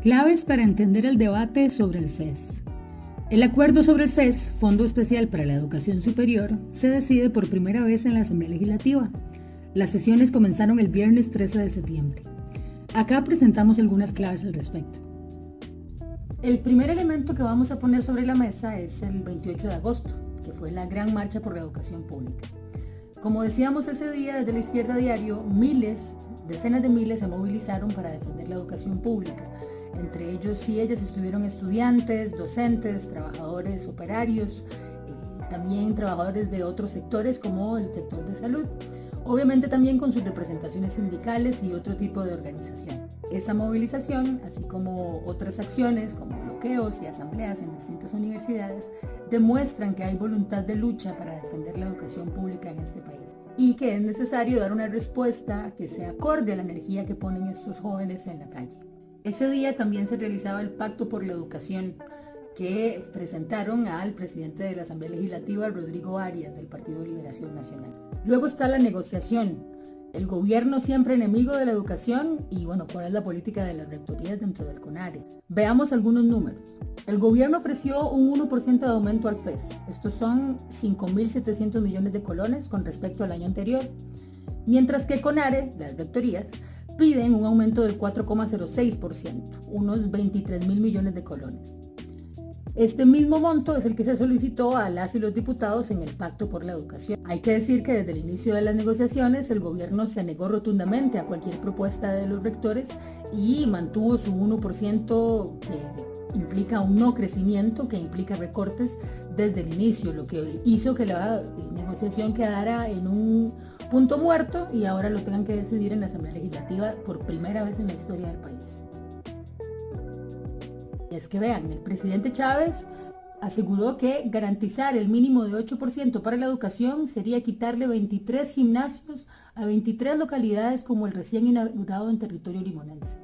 Claves para entender el debate sobre el FES. El acuerdo sobre el FES, Fondo Especial para la Educación Superior, se decide por primera vez en la Asamblea Legislativa. Las sesiones comenzaron el viernes 13 de septiembre. Acá presentamos algunas claves al respecto. El primer elemento que vamos a poner sobre la mesa es el 28 de agosto, que fue la Gran Marcha por la Educación Pública. Como decíamos ese día desde la Izquierda Diario, decenas de miles se movilizaron para defender la educación pública. Entre ellos y ellas estuvieron estudiantes, docentes, trabajadores operarios, también trabajadores de otros sectores como el sector de salud, obviamente también con sus representaciones sindicales y otro tipo de organización. Esa movilización, así como otras acciones como bloqueos y asambleas en distintas universidades, demuestran que hay voluntad de lucha para defender la educación pública en este país y que es necesario dar una respuesta que sea acorde a la energía que ponen estos jóvenes en la calle. Ese día también se realizaba el Pacto por la Educación que presentaron al presidente de la Asamblea Legislativa, Rodrigo Arias, del Partido Liberación Nacional. Luego está la negociación. El gobierno siempre enemigo de la educación y ¿cuál es la política de las rectorías dentro del CONARE? Veamos algunos números. El gobierno ofreció un 1% de aumento al FES. Estos son 5.700 millones de colones con respecto al año anterior. Mientras que CONARE, las rectorías, piden un aumento del 4,06%, unos 23.000 millones de colones. Este mismo monto es el que se solicitó a las y los diputados en el Pacto por la Educación. Hay que decir que desde el inicio de las negociaciones el gobierno se negó rotundamente a cualquier propuesta de los rectores y mantuvo su 1% que implica un no crecimiento, que implica recortes desde el inicio, lo que hizo que la negociación quedara en un punto muerto y ahora lo tengan que decidir en la Asamblea Legislativa por primera vez en la historia del país. Es que vean, el presidente Chávez aseguró que garantizar el mínimo de 8% para la educación sería quitarle 23 gimnasios a 23 localidades como el recién inaugurado en territorio limonense.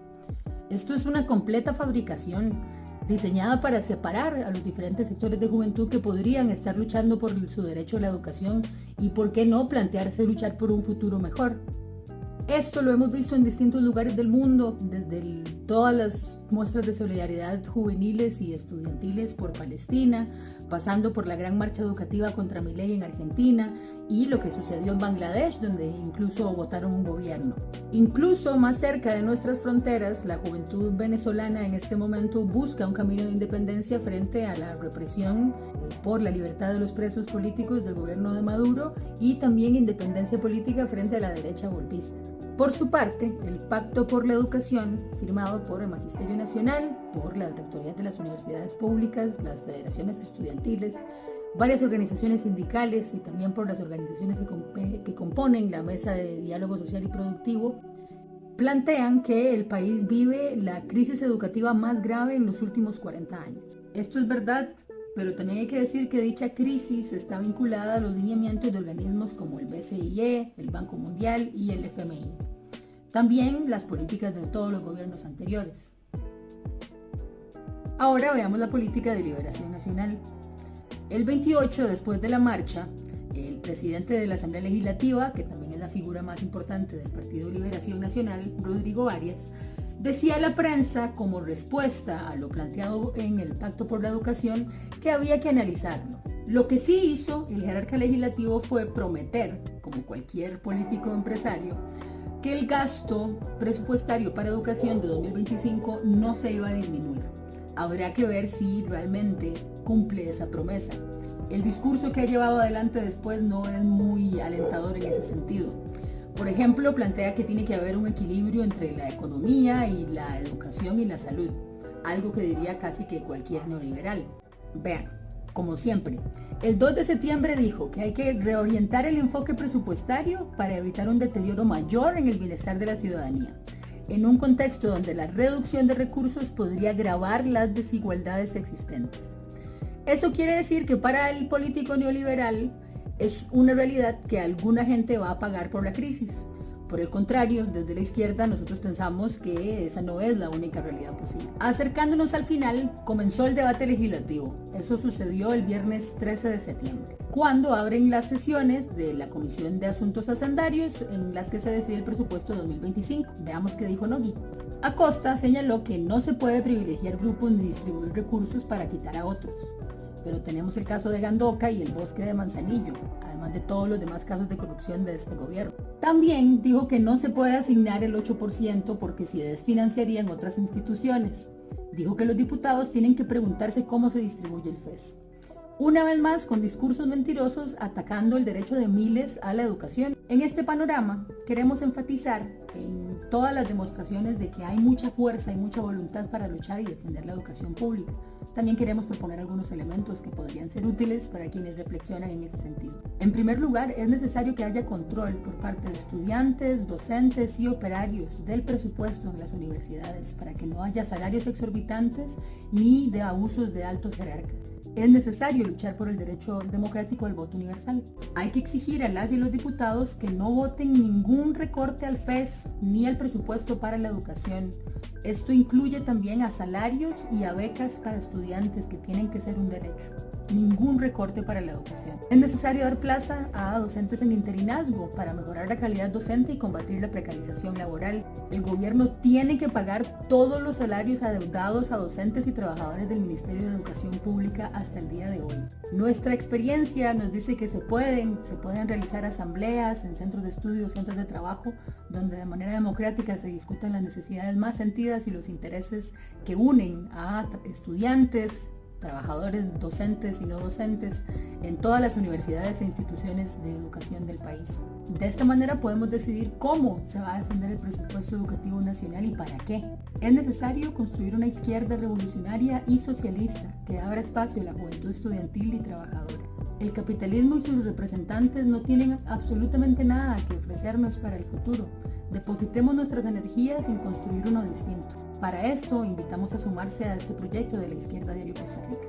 Esto es una completa fabricación diseñada para separar a los diferentes sectores de juventud que podrían estar luchando por su derecho a la educación y por qué no plantearse luchar por un futuro mejor. Esto lo hemos visto en distintos lugares del mundo, desde todas las muestras de solidaridad juveniles y estudiantiles por Palestina, pasando por la gran marcha educativa contra Milei en Argentina y lo que sucedió en Bangladesh, donde incluso votaron un gobierno. Incluso más cerca de nuestras fronteras, la juventud venezolana en este momento busca un camino de independencia frente a la represión por la libertad de los presos políticos del gobierno de Maduro y también independencia política frente a la derecha golpista. Por su parte, el Pacto por la Educación, firmado por el Magisterio Nacional, por las rectorías de las universidades públicas, las federaciones estudiantiles, varias organizaciones sindicales y también por las organizaciones que componen la Mesa de Diálogo Social y Productivo, plantean que el país vive la crisis educativa más grave en los últimos 40 años. Esto es verdad, pero también hay que decir que dicha crisis está vinculada a los lineamientos de organismos como el BCIE, el Banco Mundial y el FMI. También las políticas de todos los gobiernos anteriores. Ahora veamos la política de Liberación Nacional. El 28, después de la marcha, el presidente de la Asamblea Legislativa, que también es la figura más importante del Partido Liberación Nacional, Rodrigo Arias, decía a la prensa, como respuesta a lo planteado en el Pacto por la Educación, que había que analizarlo. Lo que sí hizo el jerarca legislativo fue prometer, como cualquier político empresario, que el gasto presupuestario para educación de 2025 no se iba a disminuir. Habrá que ver si realmente cumple esa promesa. El discurso que ha llevado adelante después no es muy alentador en ese sentido. Por ejemplo, plantea que tiene que haber un equilibrio entre la economía y la educación y la salud, algo que diría casi que cualquier neoliberal. Vean, como siempre, el 2 de septiembre dijo que hay que reorientar el enfoque presupuestario para evitar un deterioro mayor en el bienestar de la ciudadanía, en un contexto donde la reducción de recursos podría agravar las desigualdades existentes. Eso quiere decir que para el político neoliberal, es una realidad que alguna gente va a pagar por la crisis, Por el contrario, desde la izquierda nosotros pensamos que esa no es la única realidad posible. Acercándonos al final, comenzó el debate legislativo. Eso sucedió el viernes 13 de septiembre, cuando abren las sesiones de la Comisión de Asuntos Hacendarios en las que se decide el presupuesto 2025. Veamos qué dijo Nogui. Acosta señaló que no se puede privilegiar grupos ni distribuir recursos para quitar a otros. Pero tenemos el caso de Gandoca y el bosque de Manzanillo, además de todos los demás casos de corrupción de este gobierno. También dijo que no se puede asignar el 8% porque se desfinanciarían otras instituciones. Dijo que los diputados tienen que preguntarse cómo se distribuye el FES. Una vez más, con discursos mentirosos atacando el derecho de miles a la educación. En este panorama, queremos enfatizar en todas las demostraciones de que hay mucha fuerza y mucha voluntad para luchar y defender la educación pública. También queremos proponer algunos elementos que podrían ser útiles para quienes reflexionan en ese sentido. En primer lugar, es necesario que haya control por parte de estudiantes, docentes y operarios del presupuesto en las universidades para que no haya salarios exorbitantes ni de abusos de altos jerarcas. Es necesario luchar por el derecho democrático al voto universal. Hay que exigir a las y los diputados que no voten ningún recorte al FES ni al presupuesto para la educación. Esto incluye también a salarios y a becas para estudiantes que tienen que ser un derecho. Ningún recorte para la educación. Es necesario dar plaza a docentes en interinazgo para mejorar la calidad docente y combatir la precarización laboral. El gobierno tiene que pagar todos los salarios adeudados a docentes y trabajadores del Ministerio de Educación Pública hasta el día de hoy. Nuestra experiencia nos dice que se pueden realizar asambleas en centros de estudio, centros de trabajo, donde de manera democrática se discutan las necesidades más sentidas y los intereses que unen a estudiantes, trabajadores docentes y no docentes en todas las universidades e instituciones de educación del país. De esta manera podemos decidir cómo se va a defender el presupuesto educativo nacional y para qué. Es necesario construir una izquierda revolucionaria y socialista que abra espacio a la juventud estudiantil y trabajadora. El capitalismo y sus representantes no tienen absolutamente nada que ofrecernos para el futuro. Depositemos nuestras energías en construir uno distinto. Para esto, invitamos a sumarse a este proyecto de la Izquierda Diario Costa Rica.